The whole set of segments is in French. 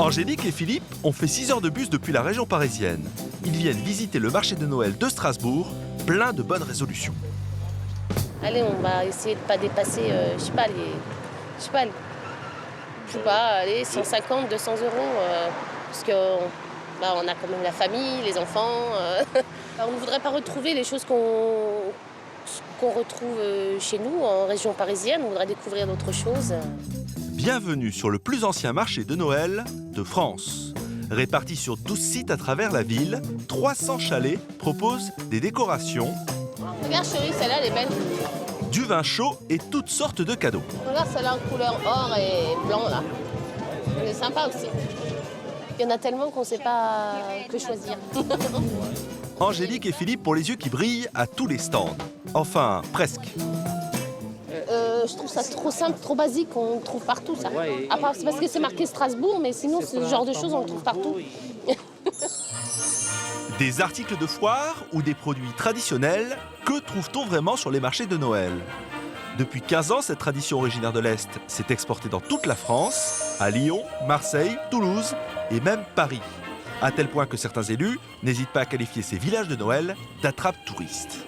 Angélique et Philippe ont fait 6 heures de bus depuis la région parisienne. Ils viennent visiter le marché de Noël de Strasbourg, plein de bonnes résolutions. Allez, on va essayer de ne pas dépasser, allez, 150, 200 euros, parce qu'on a quand même la famille, les enfants. On ne voudrait pas retrouver les choses qu'on retrouve chez nous, en région parisienne. On voudrait découvrir d'autres choses. Bienvenue sur le plus ancien marché de Noël de France. Répartis sur 12 sites à travers la ville, 300 chalets proposent des décorations. Regarde chérie, celle-là, elle est belle. Du vin chaud et toutes sortes de cadeaux. Regarde celle-là en couleur or et blanc, là. Elle est sympa aussi. Il y en a tellement qu'on ne sait pas que choisir. Angélique et Philippe ont les yeux qui brillent à tous les stands. Enfin, presque. Je trouve ça trop simple, trop basique, on le trouve partout, ça. À part, c'est parce que c'est marqué Strasbourg, mais sinon, ce genre de choses, on le trouve partout. Des articles de foire ou des produits traditionnels, que trouve-t-on vraiment sur les marchés de Noël? Depuis 15 ans, cette tradition originaire de l'Est s'est exportée dans toute la France, à Lyon, Marseille, Toulouse et même Paris. À tel point que certains élus n'hésitent pas à qualifier ces villages de Noël d'attrape-touristes.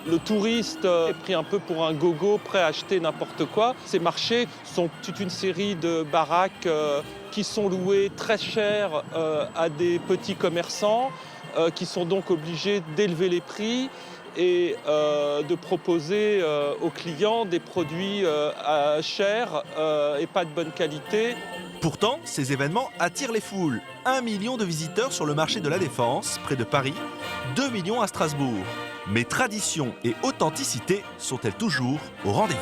Le touriste est pris un peu pour un gogo, prêt à acheter n'importe quoi. Ces marchés sont toute une série de baraques qui sont louées très cher à des petits commerçants qui sont donc obligés d'élever les prix et de proposer aux clients des produits chers et pas de bonne qualité. Pourtant, ces événements attirent les foules. 1 million de visiteurs sur le marché de la Défense, près de Paris, 2 millions à Strasbourg. Mais tradition et authenticité sont-elles toujours au rendez-vous?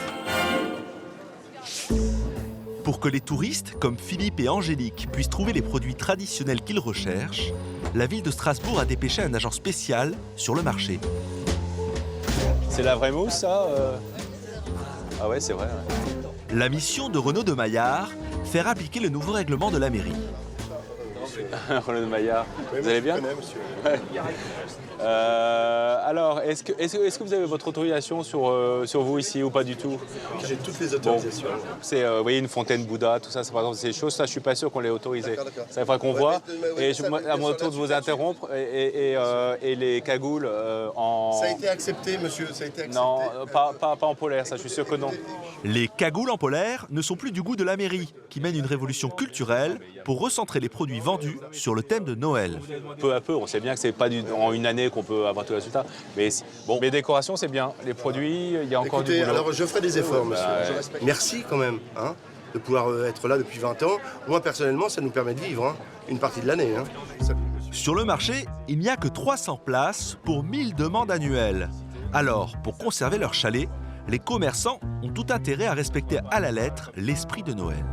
Pour que les touristes, comme Philippe et Angélique, puissent trouver les produits traditionnels qu'ils recherchent, la ville de Strasbourg a dépêché un agent spécial sur le marché. C'est la vraie mousse, ça Ah ouais, c'est vrai. Ouais. La mission de Renaud de Maillard, faire appliquer le nouveau règlement de la mairie. Renaud de Maillard, vous allez bien? Ouais. Alors, est-ce que vous avez votre autorisation sur vous ici ou pas du tout? J'ai toutes les autorisations. Bon, c'est, vous voyez, une fontaine Bouddha, tout ça, c'est par exemple ces choses, ça, je suis pas sûr qu'on l'ait autorisé. Ça faudra qu'on voit. Et à mon tour de vous interrompre, et les cagoules en... Ça a été accepté, monsieur, ça a été accepté. Non, pas en polaire, ça, je suis sûr que non. Les cagoules en polaire ne sont plus du goût de la mairie, qui mène une révolution culturelle pour recentrer les produits vendus sur le thème de Noël. Peu à peu, on sait bien que c'est pas en une année qu'on peut avoir tout le résultat. Mais bon, les décorations, c'est bien. Les produits, il y a encore du boulot. Alors je ferai des efforts, monsieur. Merci quand même de pouvoir être là depuis 20 ans. Moi, personnellement, ça nous permet de vivre une partie de l'année. Sur le marché, il n'y a que 300 places pour 1000 demandes annuelles. Alors, pour conserver leur chalet, les commerçants ont tout intérêt à respecter à la lettre l'esprit de Noël.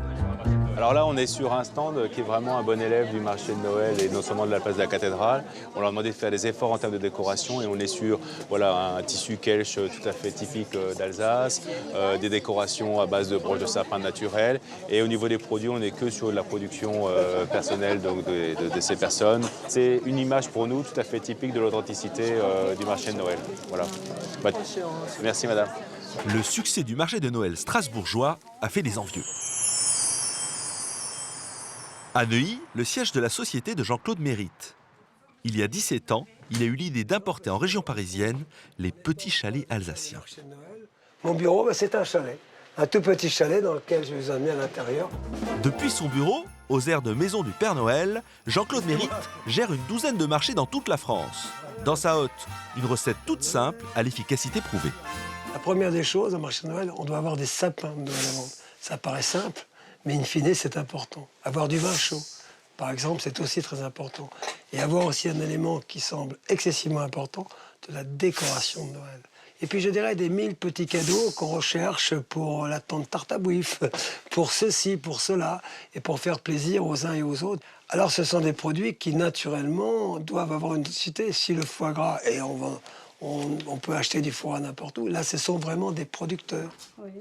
Alors là, on est sur un stand qui est vraiment un bon élève du marché de Noël et non seulement de la place de la cathédrale. On leur a demandé de faire des efforts en termes de décoration et on est sur un tissu kelch tout à fait typique d'Alsace, des décorations à base de broches de sapin naturelles. Et au niveau des produits, on n'est que sur la production personnelle donc de ces personnes. C'est une image pour nous tout à fait typique de l'authenticité du marché de Noël. Voilà. Merci madame. Le succès du marché de Noël strasbourgeois a fait des envieux. À Neuilly, le siège de la société de Jean-Claude Mérite. Il y a 17 ans, il a eu l'idée d'importer en région parisienne les petits chalets alsaciens. Mon bureau, c'est un chalet. Un tout petit chalet dans lequel je vous ai mis à l'intérieur. Depuis son bureau, aux aires de Maison du Père Noël, Jean-Claude Mérite gère une douzaine de marchés dans toute la France. Dans sa hotte, une recette toute simple à l'efficacité prouvée. La première des choses, au marché de Noël, on doit avoir des sapins de Noël à vendre. Ça paraît simple, mais in fine, c'est important. Avoir du vin chaud, par exemple, c'est aussi très important. Et avoir aussi un élément qui semble excessivement important, de la décoration de Noël. Et puis, je dirais, des 1000 petits cadeaux qu'on recherche pour la tante tarte à bouif, pour ceci, pour cela, et pour faire plaisir aux uns et aux autres. Alors, ce sont des produits qui, naturellement, doivent avoir une cité. Si le foie gras, et on peut acheter du foie n'importe où, là, ce sont vraiment des producteurs. Oui.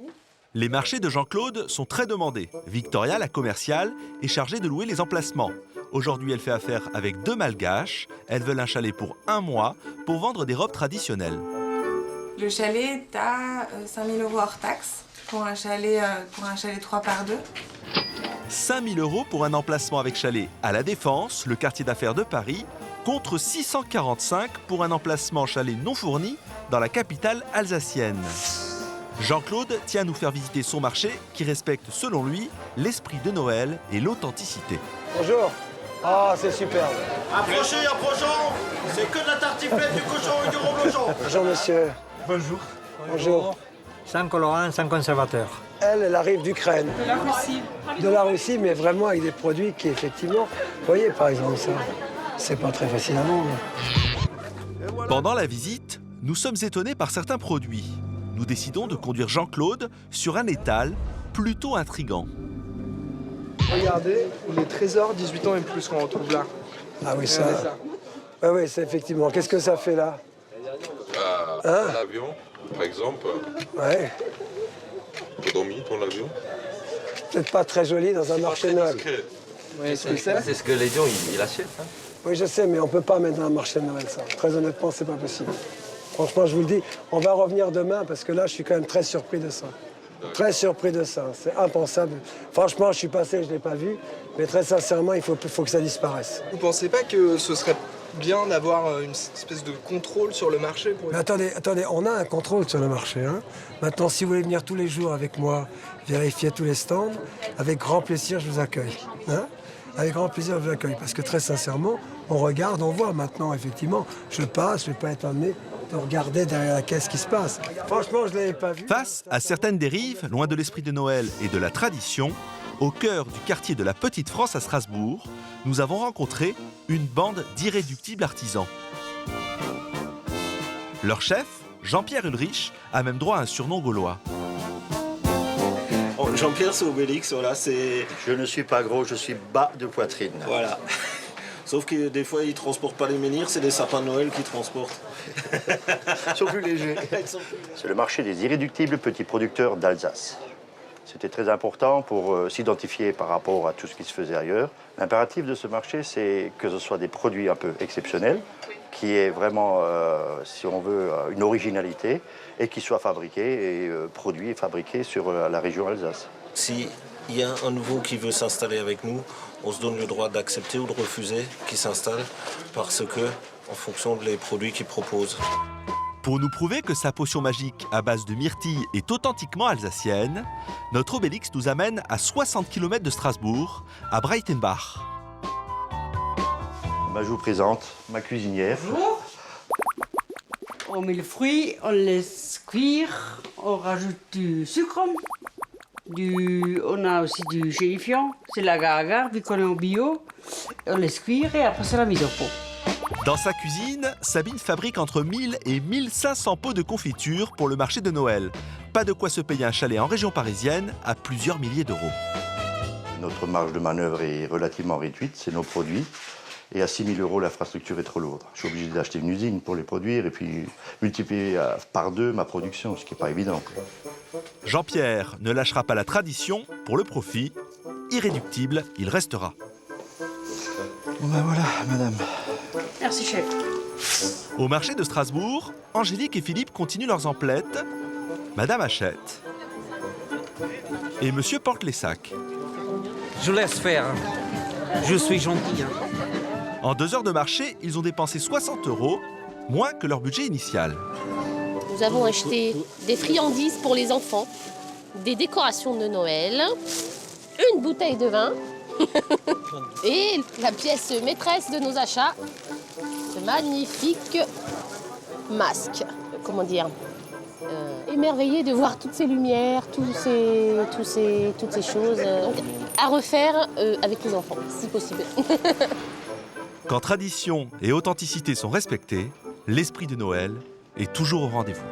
Les marchés de Jean-Claude sont très demandés. Victoria, la commerciale, est chargée de louer les emplacements. Aujourd'hui, elle fait affaire avec 2 malgaches. Elles veulent un chalet pour 1 mois pour vendre des robes traditionnelles. Le chalet est à 5 000 € hors taxe pour un chalet 3 par 2. 5 000 € pour un emplacement avec chalet à La Défense, le quartier d'affaires de Paris, contre 645 pour un emplacement chalet non fourni dans la capitale alsacienne. Jean-Claude tient à nous faire visiter son marché qui respecte, selon lui, l'esprit de Noël et l'authenticité. Bonjour. Ah, c'est superbe. Approchez, approchons. C'est que de la tartiflette, du cochon et du reblochon. Bonjour, monsieur. Bonjour. Bonjour. Sans colorant, sans conservateur. Elle arrive d'Ukraine. De la Russie. De la Russie, mais vraiment avec des produits qui, effectivement... Vous voyez, par exemple, ça, c'est pas très facile à vendre. Pendant la visite, nous sommes étonnés par certains produits. Nous décidons de conduire Jean-Claude sur un étal plutôt intrigant. Regardez, les trésors 18 ans et plus qu'on retrouve là. Ah oui, ça... Oui, c'est effectivement. Qu'est-ce que ça fait là? L'avion, par exemple. Ouais. Pour dormir dans l'avion. Peut-être pas très joli dans un marché de Noël. Oui, c'est ce que les gens ils achètent. Hein. Oui, je sais, mais on peut pas mettre dans un marché de Noël, ça. Très honnêtement, c'est pas possible. Franchement, je vous le dis, on va revenir demain parce que là, je suis quand même très surpris de ça. Très surpris de ça. C'est impensable. Franchement, je suis passé, je l'ai pas vu. Mais très sincèrement, il faut que ça disparaisse. Vous pensez pas que ce serait bien d'avoir une espèce de contrôle sur le marché pour... Mais attendez, on a un contrôle sur le marché. Hein. Maintenant, si vous voulez venir tous les jours avec moi, vérifier tous les stands, avec grand plaisir, je vous accueille. Hein. Avec grand plaisir, je vous accueille. Parce que très sincèrement, on regarde, on voit maintenant, effectivement. Je passe, je ne vais pas être amené de regarder derrière la caisse ce qui se passe. Franchement, je ne l'avais pas vu. Face à certaines dérives, loin de l'esprit de Noël et de la tradition, au cœur du quartier de la Petite France à Strasbourg, nous avons rencontré une bande d'irréductibles artisans. Leur chef, Jean-Pierre Ulrich, a même droit à un surnom gaulois. Jean-Pierre, c'est Obélix, voilà, c'est... Je ne suis pas gros, je suis bas de poitrine. Voilà. Sauf que des fois, ils ne transportent pas les menhirs, c'est des sapins de Noël qui transportent. Ils sont plus légers. C'est le marché des irréductibles petits producteurs d'Alsace. C'était très important pour s'identifier par rapport à tout ce qui se faisait ailleurs. L'impératif de ce marché, c'est que ce soit des produits un peu exceptionnels, qui aient vraiment, si on veut, une originalité, et qui soient fabriqués et produits et fabriqués sur la région Alsace. S'il y a un nouveau qui veut s'installer avec nous, on se donne le droit d'accepter ou de refuser qu'il s'installe, parce que, en fonction des produits qu'il propose. Pour nous prouver que sa potion magique à base de myrtille est authentiquement alsacienne, notre Obélix nous amène à 60 km de Strasbourg, à Breitenbach. Je vous présente ma cuisinière. Bonjour. On met le fruit, on laisse cuire, on rajoute du sucre, on a aussi du gélifiant, c'est l'agar-agar, vu qu'on est en bio. On laisse cuire et après c'est la mise au pot. Dans sa cuisine, Sabine fabrique entre 1000 et 1500 pots de confiture pour le marché de Noël. Pas de quoi se payer un chalet en région parisienne à plusieurs milliers d'euros. Notre marge de manœuvre est relativement réduite, c'est nos produits. Et à 6 000 €, l'infrastructure est trop lourde. Je suis obligé d'acheter une usine pour les produire et puis multiplier par 2 ma production, ce qui n'est pas évident. Jean-Pierre ne lâchera pas la tradition pour le profit. Irréductible, il restera. Bon ben voilà, madame. Merci, chef. Au marché de Strasbourg, Angélique et Philippe continuent leurs emplettes. Madame achète. Et monsieur porte les sacs. Je laisse faire. Je suis gentil. En 2 heures de marché, ils ont dépensé 60 €, moins que leur budget initial. Nous avons acheté des friandises pour les enfants, des décorations de Noël, une bouteille de vin et la pièce maîtresse de nos achats, ce magnifique masque. Comment dire, émerveillé de voir toutes ces lumières, toutes ces choses donc, à refaire avec les enfants, si possible. Quand tradition et authenticité sont respectées, l'esprit de Noël est toujours au rendez-vous.